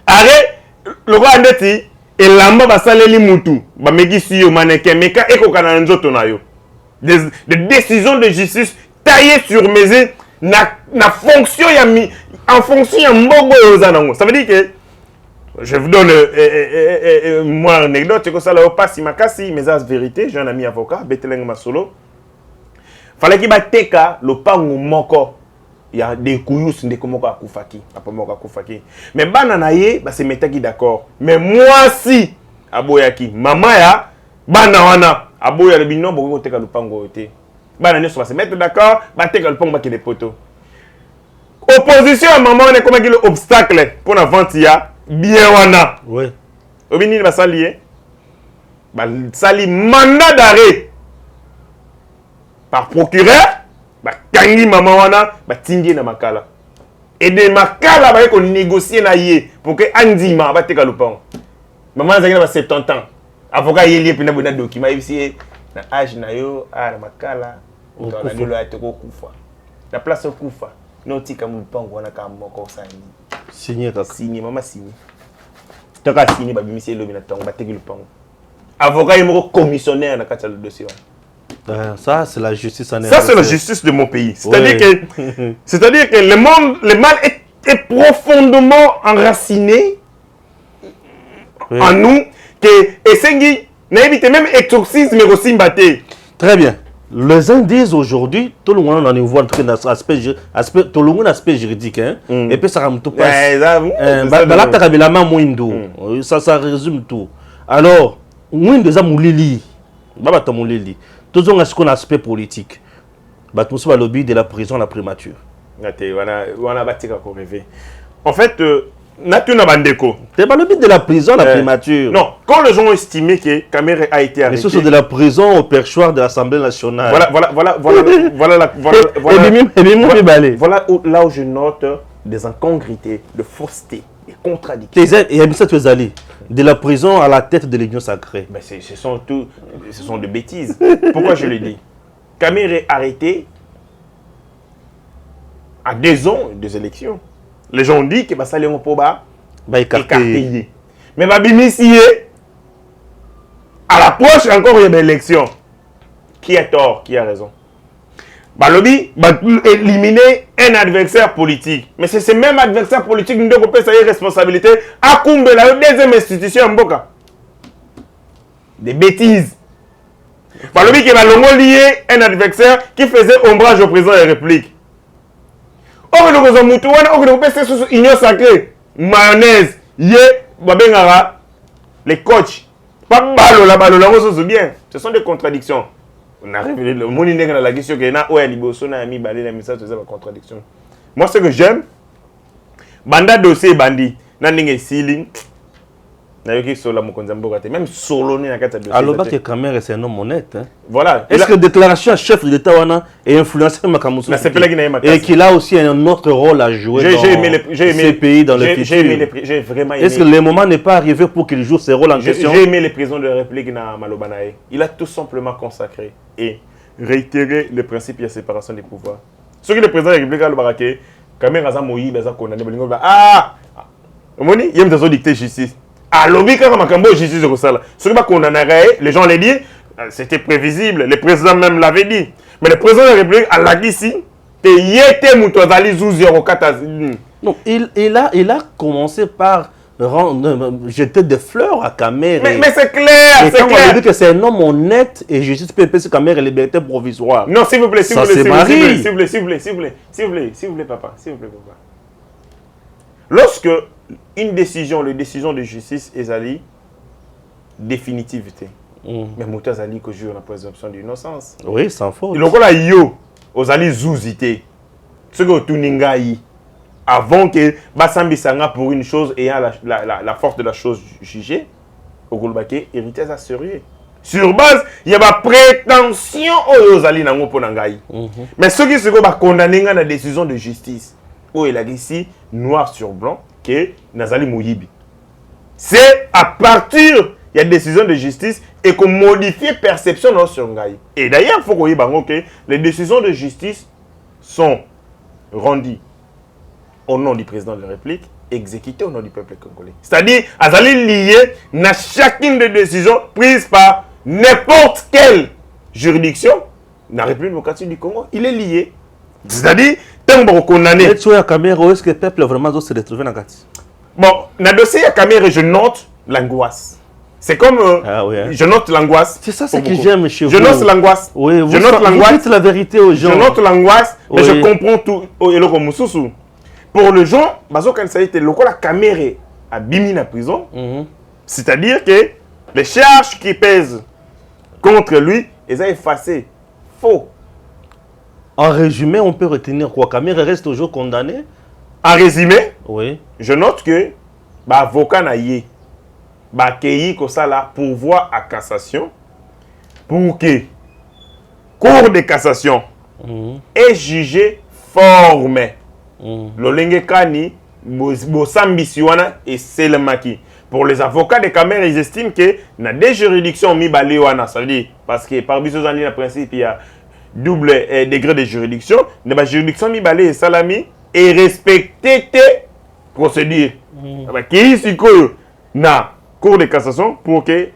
Arrête, le roi Andeti, et lamba basaleli mutu, meki yo maneke, meka eko kananzo tonayo. Des décisions de justice taillées sur mesure, na fonction en fonction ya mbogo yozanango. Ça veut dire que, je vous donne moi une anecdote, c'est que ça là pas si makasi, mais c'est vérité, j'ai un ami avocat, Beteleng Masolo. Fallait qu'il bateka le pango moko. Il y a des kouyous de komoko akufaki, apamoko akufaki. Mais bananaye, c'est metaki d'accord. Mais moi si aboyaki, mama ya bana wana aboya le bino boko teka le pango ote. Banane so va se mettre d'accord, bateka le pango ba ki des poteaux. Opposition à maman on est comme un obstacle pour la vente ya bien wana. Ouais. Obini ba salié. Ba sali mandat d'arrêt par procureur. Ba kangi maman wana ba tindi na makala. Et de makala ba ko négocier na ye pour que andima ba teka lupon. Maman za ba 70 ans. Avocat yeli pina bona document ici na âge na yo na makala. On a dit là te ko kufa. La place au kufa. Non tika mulupon wana ka moko sani. Signé kaka. Signé maman signé. Toka signé ba bimisi lobi na tongo ba teki lupon. Avocat yemo commissionnaire na kata le dossier. Ça, c'est la justice. Ça, c'est la justice de mon pays. C'est-à-dire que le mal est profondément enraciné en nous. Et c'est même exorcisme mais aussi mbatté. Très bien. Les uns disent aujourd'hui, tout le monde en est voir aspect juridique. Hein? Et puis ça ramène tout pas. Ça résume tout. Alors, Mwindo za moulili. Baba ta moulili. Tout ce qu'on a aspect politique. Batmoussou va lobby de la prison à la primature. En fait, Natuna Bandeko. C'est pas le but de la prison à la primature. Non, quand les gens ont estimé que Kamere a été arrêté. Mais c'est de la prison au perchoir de l'Assemblée nationale. Voilà là où je note des incongruités, de fausseté, des contradictions. Et Abissa Tuezali, de la prison à la tête de l'Union sacrée. Ben ce sont de bêtises. Pourquoi je le dis? Kamere est arrêté à 2 ans des élections. Les gens ont dit que ça les pas écarté. Mais Babimisié, à l'approche encore il y a des élections. Qui a tort, qui a raison? Balobi va éliminer un adversaire politique. Mais c'est ce même adversaire politique qui nous doit sa responsabilité à Koumbe, la deuxième institution en Boka. Des bêtises. Balobi qui va lier un adversaire qui faisait ombrage au président de la République. Or, nous avons dit que l'union sacrée, mayonnaise, les coachs, pas balola, bien. Ce sont des contradictions. On arrive, le monde est dans la question que contradiction. Moi, ce que j'aime, banda dossier bandi, nanenge ceiling, même solo ni nakata dossier. Alors que Kamere c'est un homme honnête. Hein? Voilà. Est-ce que déclaration à chef de l'État est influencé Makamusu et qu'il a aussi un autre rôle à jouer dans ces pays dans le futur? J'ai vraiment aimé. Est-ce que le moment n'est pas arrivé pour qu'il joue ses rôles en question? J'ai aimé le président de la République na Malobanae. Il a tout simplement consacré et réitéré le principe de la séparation des pouvoirs. Ce que le président de la République a le baraqué, Kamere a moyi beza condamné il y a une dictée justice. Alors, justice les gens l'ont dit, c'était prévisible, le président même l'avait dit. Mais le président de la République, à la ici, il a commencé par jeter des fleurs à Kamere. Mais c'est clair, c'est clair. On dit que c'est un homme honnête et justice PPC Kamere liberté provisoire. Non, s'il vous plaît, s'il vous plaît, papa. Lorsque une décision de justice est allée, définitivité. mais moto azali ko joue na présomption d'innocence. Oui, sans faute. Lokola yo ozali zouzité. Ce que tuningai avant que basambisanga pour une chose ayant la force de la chose jugée, okolbake héritier assuré. Sur base, il y a ma prétention aux ali nango ponangai. Mais ceux qui se condamnés à la décision de justice, où il a dit ici noir sur blanc que Nazali Mouyibi. C'est à partir il y a décision de justice et qu'on modifie perception dans sur ngai. Et d'ailleurs, il faut que les décisions de justice sont rendues au nom du président de la République, exécutées au nom du peuple congolais. C'est-à-dire, Azali lié à chacune des décisions prises par n'importe quelle juridiction dans la République démocratique du Congo. Il est lié. C'est-à-dire, tant que condamné. Est-ce que le peuple vraiment doit se retrouver dans la carte? Bon, dans le dossier à Caméra, je note l'angoisse. C'est comme je note l'angoisse. C'est ça ce que j'aime chez vous. Je note l'angoisse. Oui, je note l'angoisse. Vous dites la vérité aux gens. Je note l'angoisse, mais je comprends tout. Pour le gens, quand ça a été la Caméra a bimi la prison, c'est-à-dire que les charges qui pèsent contre lui, ils ont effacé. Faux. En résumé, on peut retenir quoi? Caméra reste toujours condamné. En résumé, oui. Je note que l'avocat n'a accueilli comme ça là pourvoi à cassation pour que Cour de cassation est jugé formé. L'olenge kani bosambisiwana et selemaki. Pour les avocats de Caméra, ils estiment que dans des juridictions mi-baléwana, ça veut dire parce que par le principe il y a double degré de juridiction, dans la juridiction mi-balé et salami et respecter tes procédures. Qui est na Cour de cassation pour que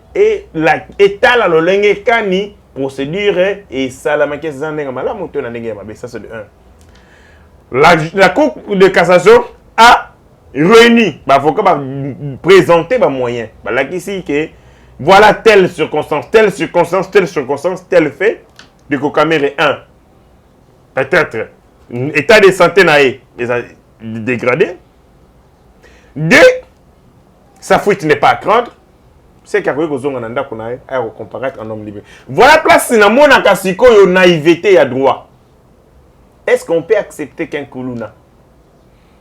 l'État la l'olenge kani procédure et salamaki zanenga mala moto na ndenge mabe, ça c'est de 1. La Cour de cassation a réuni l'avocat va présenter les moyens. Là ici que voilà telle circonstance, tel fait de Caméra 1. Peut-être état de santé naé dégradé. 2, sa fuite n'est pas à craindre. C'est qu'il y a un comparaître en homme libre. Voilà place na mona kasiko yo naïveté à droit. Est-ce qu'on peut accepter qu'un Koulouna?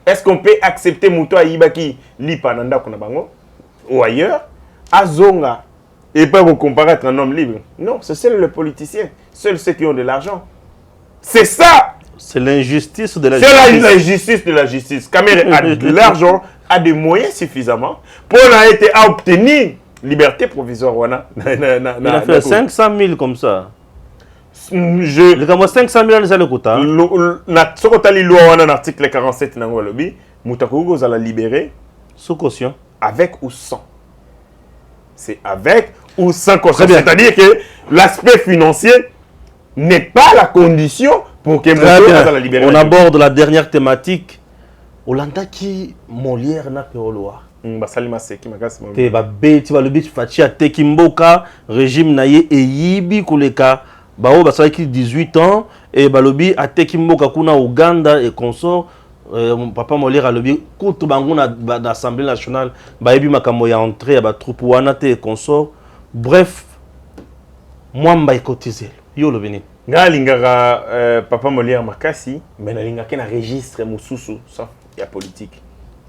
Est-ce qu'on peut accepter Mouto Aïbaki Lipananda Konabango ou ailleurs Azonga et pas vous comparaître un homme libre? Non, c'est seul le politicien, seuls ceux qui ont de l'argent. C'est ça. C'est l'injustice de la justice. C'est l'injustice de la justice. Caméra a de l'argent, a des moyens suffisamment pour obtenir liberté provisoire. Il a fait 500 000 comme ça. Le 500 000 les alekota. L'article 47 nango lobby, Moutakougou za la libérer sous caution. Avec ou sans. C'est avec ou sans caution. C'est-à-dire que l'aspect financier n'est pas la condition pour que Moutakougou za la libérer. On aborde la dernière thématique. Olanda qui Molière na peoloa. Basalima seki makasi te ba beti ba lobi fatia tekimboka régime naye e yibi kuleka. Bao basalaki 18 ans et balobi ateki mboka kuna Uganda et consort papa Molière alobi kutu bango na l'Assemblée nationale bayebi makambo ya entrée ya ba troupe wana te et consort. Bref mwamba ikotizel yo lobini nga lingaka papa Molière makasi mais na lingaka na registre mususu ça ya politique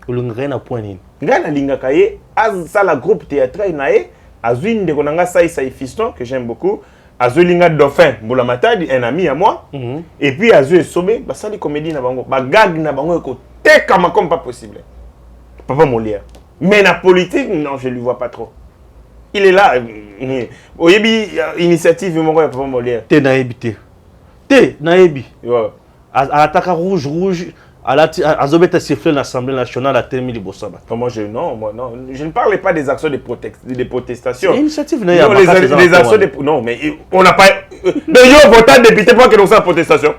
ulingaka na point nini nga na lingaka ye azala groupe théâtral na ye azwi ndeko nanga sai fiston que j'aime beaucoup. Azulinga Dauphin, Boulamatadi, un ami à moi. Et puis Azu Somé, bah ça les comédies na bango, bah gag na bango eko tekama comme pas possible. Papa Molière. Mais la politique, non, je lui vois pas trop. Il est là. Oyebi initiative mon gars Papa Molière. Te naebi te. Te naebi. À l'attaque rouge. Azobeta sifflé l'Assemblée nationale à Témi Libosaba. Moi, je ne parle pas des actions de protestation. L'initiative les actions de... Non, mais on n'a pas... Mais yo, votant député pour que nous sommes en protestation.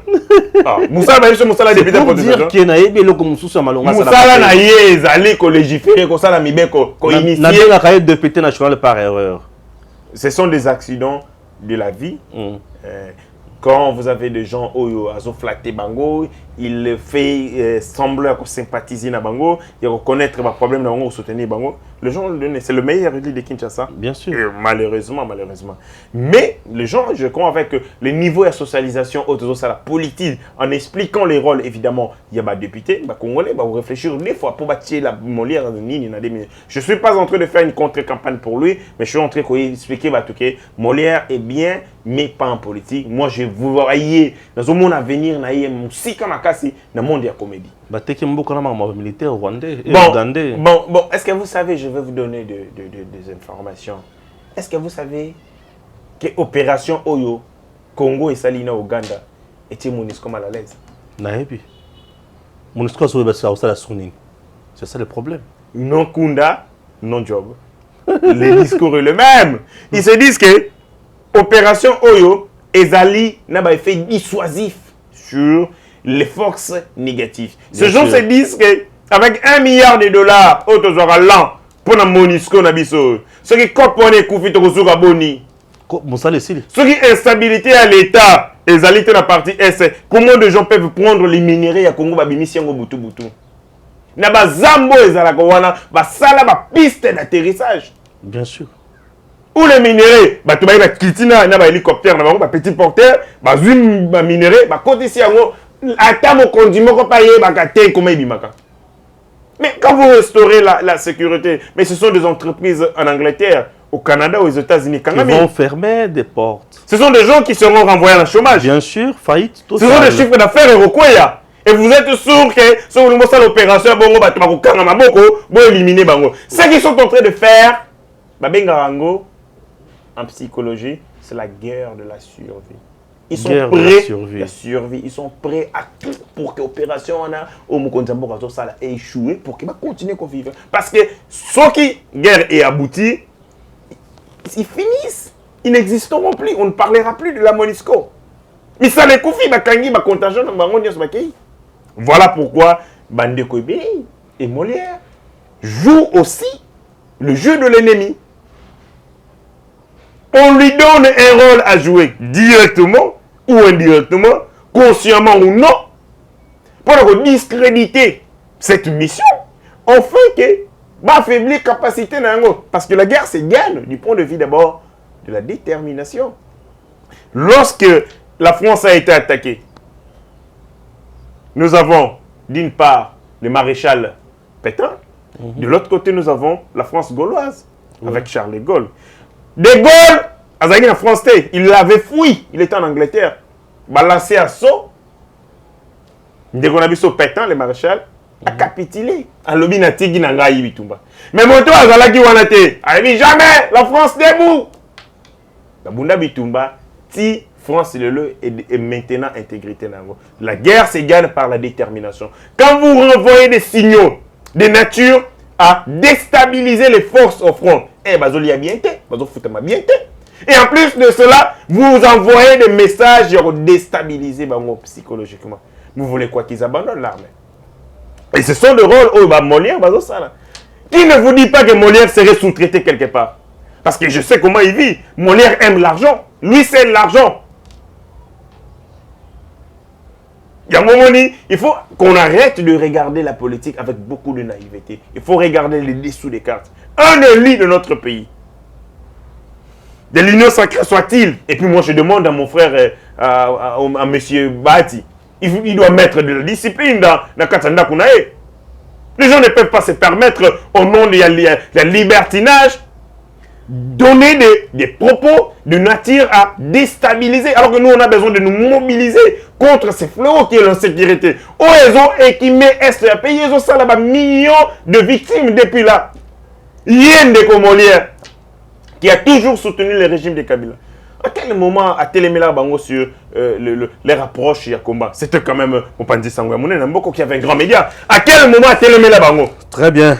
Moussa, Moussa, la député en protestation. C'est pour dire qu'il y a eu des Moussa Malonga. Moussa, na yé, zali, ko légiférer, ko ça, la mibe, ko initier. N'a pas député national par erreur. Ce sont des accidents de la vie. Quand vous avez des gens qui ont flatté bango, il fait semblant de sympathiser na bango, il reconnaître les problèmes de soutenir bango. Les gens le donnent, c'est le meilleur élu de Kinshasa. Bien sûr. Et malheureusement. Mais les gens, je crois avec le niveau de socialisation autour de la politique, en expliquant les rôles, évidemment, il y a des députés, des Congolais, vous réfléchir des fois pour bâtir la Molière. Je ne suis pas en train de faire une contre-campagne pour lui, mais je suis en train d'expliquer que Molière est bien, mais pas en politique. Moi, je vous voyais dans un monde à venir, dans le monde de la comédie. Militaire rwandais et ougandais. Bon, est-ce que vous savez, je vais vous donner des informations. Est-ce que vous savez que l'opération Oyo, Congo et Salina, Ouganda, était MONUSCO mal à l'aise? MONUSCO c'est ça le problème. Non Kunda, non job. Les discours sont les mêmes. Ils se disent que l'opération Oyo, Ezali n'a pas effet dissuasif sur les forces négatives. Ces gens se disent qu'avec $1 milliard autour l'an pour la MONUSCO, ce qui compone Koufi Tokosuka Boni, ce qui instabilité à l'État, Ezali dans la partie Est, comment de gens peuvent prendre les minéraux à Congo Babimisi Yango Butu Butu? Na ba zambo ezala ko wana ba sala ba piste d'atterrissage. Bien sûr. Où les minéraux, bah tu vas ba kitina na ba hélicoptère na ba petit porteur, ba zoom ba minéraux, ba côté si yango ata mo condiment ko payer ba katé comme ibimaka. Mais quand vous restaurez la sécurité, mais ce sont des entreprises en Angleterre, au Canada, aux États-Unis, qui vont fermer des portes. Ce sont des gens qui seront renvoyés en chômage. Bien sûr, faillite totale. Ce sont des chiffres d'affaires eurocoya. Et vous êtes sûr que si vous avez l'opération, vous allez éliminer Bango. Ce qu'ils sont en train de faire, en psychologie, c'est la guerre de la survie. Ils sont prêts à survie. Ils sont prêts à tout pour que l'opération ait échoué, pour qu'ils continuent à vivre. Parce que ceux qui guerre est aboutie, ils finissent. Ils n'existeront plus. On ne parlera plus de la MONUSCO. Mais ça les confie, contagion, voilà pourquoi Bandeko et Molière jouent aussi le jeu de l'ennemi. On lui donne un rôle à jouer directement ou indirectement, consciemment ou non, pour discréditer cette mission, on fait que affaiblir la capacité. Parce que la guerre, c'est gagne du point de vue d'abord de la détermination. Lorsque la France a été attaquée, nous avons d'une part le maréchal Pétain, de l'autre côté nous avons la France gauloise, avec Charles de Gaulle. De Gaulle, Azagui en France, il l'avait fui, il était en Angleterre, balancé à saut. Dès qu'on a vu ce Pétain, le maréchal, a capitulé. En lobby na tigi na ngai bitumba. Mais mon tour Azalaki wanate, a dit jamais la France debout. La bunda bitumba, ti France est maintenant intégrité. La guerre se gagne par la détermination. Quand vous renvoyez des signaux de nature à déstabiliser les forces au front, et en plus de cela, vous envoyez des messages pour déstabiliser psychologiquement. Vous voulez quoi qu'ils abandonnent l'armée? Et ce sont des rôles où Molière, qui ne vous dit pas que Molière serait sous-traité quelque part? Parce que je sais comment il vit. Molière aime l'argent. Lui, c'est l'argent. Il y a un moment donné, il faut qu'on arrête de regarder la politique avec beaucoup de naïveté. Il faut regarder les dessous des cartes. Un élu de notre pays, de l'union sacrée soit-il, et puis moi je demande à mon frère, à M. Bati, il doit mettre de la discipline dans Katanda Kunae. Les gens ne peuvent pas se permettre, au nom de la libertinage, donner des propos de nature à déstabiliser, alors que nous on a besoin de nous mobiliser contre ces fléaux qui est l'insécurité. Oh, ils ont équipé Est du pays, ils ont ça là-bas millions de victimes depuis là. Yende Molière, qui a toujours soutenu le régime de Kabila. À quel moment a Télémela Bango sur les rapproches Yakomba? C'était quand même Mpandi Sangouamouné Namboko qui avait un grand média. À quel moment a Télémela Bango? Très bien.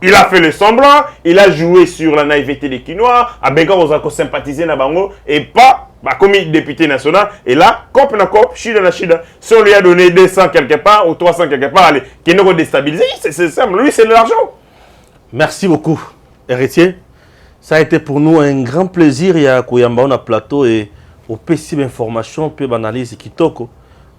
Il a fait le semblant, il a joué sur la naïveté des Quinois, à Benga Ozako sympathisé Nabango, et pas comme député national. Et là, cop na cop, chida na chida. Si on lui a donné 200 quelque part ou 300 quelque part, allez, qui nous déstabilisé, c'est simple, lui c'est de l'argent. Merci beaucoup, héritier. Ça a été pour nous un grand plaisir. Il y a Kouyamba, on a plateau et au possible information, puis analyse Kitoko.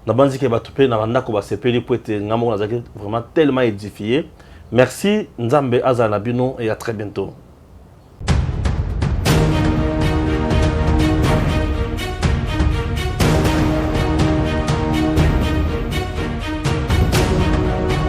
na banzi ke batupé na banda ko ba sepeli pour être ngamo na zaki vraiment tellement édifié. Merci Nzambe Azanabino et à très bientôt.